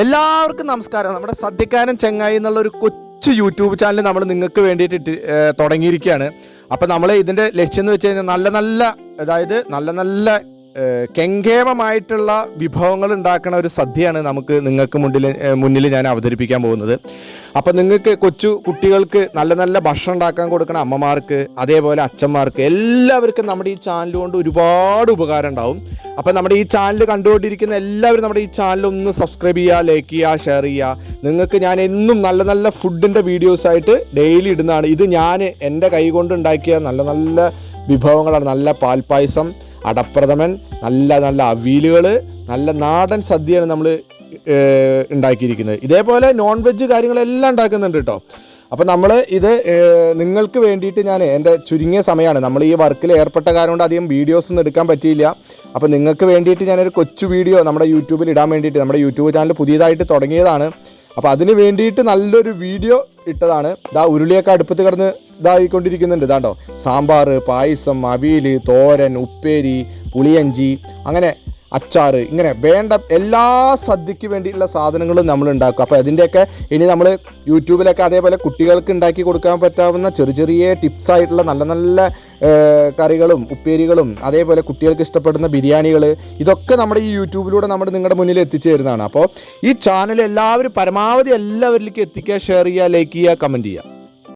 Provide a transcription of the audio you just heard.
എല്ലാവർക്കും നമസ്കാരം. നമ്മുടെ സദ്യക്കാരൻ ചെങ്ങായി എന്നുള്ളൊരു കൊച്ചു യൂട്യൂബ് ചാനൽ നമ്മൾ നിങ്ങൾക്ക് വേണ്ടിയിട്ട് തുടങ്ങിയിരിക്കുകയാണ്. അപ്പോൾ നമ്മൾ ഇതിൻ്റെ ലക്ഷ്യം എന്ന് വെച്ച് കഴിഞ്ഞാൽ നല്ല നല്ല കെങ്കേമമായിട്ടുള്ള വിഭവങ്ങൾ ഉണ്ടാക്കുന്ന ഒരു സദ്യയാണ് നിങ്ങൾക്ക് മുന്നിൽ ഞാൻ അവതരിപ്പിക്കാൻ പോകുന്നത്. അപ്പോൾ നിങ്ങൾക്ക് കൊച്ചു കുട്ടികൾക്ക് നല്ല ഭക്ഷണം ഉണ്ടാക്കാൻ കൊടുക്കുന്ന അമ്മമാർക്ക്, അതേപോലെ അച്ഛന്മാർക്ക്, എല്ലാവർക്കും നമ്മുടെ ഈ ചാനൽ കൊണ്ട് ഒരുപാട് ഉപകാരം ഉണ്ടാവും. അപ്പോൾ നമ്മുടെ ഈ ചാനൽ കണ്ടുകൊണ്ടിരിക്കുന്ന എല്ലാവരും നമ്മുടെ ഈ ചാനൽ ഒന്ന് സബ്സ്ക്രൈബ് ചെയ്യുക, ലൈക്ക് ചെയ്യുക, ഷെയർ ചെയ്യുക. നിങ്ങൾക്ക് ഞാൻ എന്നും നല്ല ഫുഡിൻ്റെ വീഡിയോസായിട്ട് ഡെയിലി ഇടുന്നതാണ്. ഇത് ഞാൻ എൻ്റെ കൈ കൊണ്ട് ഉണ്ടാക്കിയ നല്ല വിഭവങ്ങളാണ്. നല്ല പാൽപ്പായസം, അടപ്രഥമൻ, നല്ല അവിയലുകൾ, നല്ല നാടൻ സദ്യയാണ് നമ്മൾ ഉണ്ടാക്കിയിരിക്കുന്നത്. ഇതേപോലെ നോൺ വെജ് കാര്യങ്ങളെല്ലാം ഉണ്ടാക്കുന്നുണ്ട് കേട്ടോ. അപ്പോൾ നമ്മൾ ഇത് നിങ്ങൾക്ക് വേണ്ടിയിട്ട് ഞാൻ എൻ്റെ ചുരുങ്ങിയ സമയമാണ്, നമ്മൾ ഈ വർക്കിൽ ഏർപ്പെട്ട കാരണം കൊണ്ട് അധികം വീഡിയോസ് ഒന്നും എടുക്കാൻ പറ്റിയില്ല. അപ്പോൾ നിങ്ങൾക്ക് വേണ്ടിയിട്ട് ഞാനൊരു കൊച്ചു വീഡിയോ നമ്മുടെ യൂട്യൂബിൽ ഇടാൻ വേണ്ടിയിട്ട്, നമ്മുടെ യൂട്യൂബ് ചാനൽ പുതിയതായിട്ട് തുടങ്ങിയതാണ്. അപ്പോൾ അതിന് വേണ്ടിയിട്ട് നല്ലൊരു വീഡിയോ ഇട്ടതാണ്. ഉരുളിയൊക്കെ അടുപ്പത്ത് കിടന്ന് ഇതായിക്കൊണ്ടിരിക്കുന്നുണ്ട്. ഇതാണ്ടോ സാമ്പാർ, പായസം, അവിയൽ, തോരൻ, ഉപ്പേരി, പുളിയഞ്ചി, അങ്ങനെ അച്ചാർ, ഇങ്ങനെ വേണ്ട എല്ലാ സദ്യയ്ക്ക് വേണ്ടിയിട്ടുള്ള സാധനങ്ങളും നമ്മൾ ഉണ്ടാക്കും. അപ്പോൾ അതിൻ്റെയൊക്കെ ഇനി നമ്മൾ യൂട്യൂബിലൊക്കെ അതേപോലെ കുട്ടികൾക്ക് ഉണ്ടാക്കി കൊടുക്കാൻ പറ്റാവുന്ന ചെറിയ ടിപ്സായിട്ടുള്ള നല്ല കറികളും ഉപ്പേരികളും, അതേപോലെ കുട്ടികൾക്ക് ഇഷ്ടപ്പെടുന്ന ബിരിയാണികൾ, ഇതൊക്കെ നമ്മുടെ ഈ യൂട്യൂബിലൂടെ നിങ്ങളുടെ മുന്നിൽ എത്തിച്ചു തരുന്നതാണ്. അപ്പോൾ ഈ ചാനൽ എല്ലാവരും പരമാവധി എല്ലാവരിലേക്കും എത്തിക്കുക, ഷെയർ ചെയ്യുക, ലൈക്ക് ചെയ്യുക, കമൻറ്റ് ചെയ്യുക.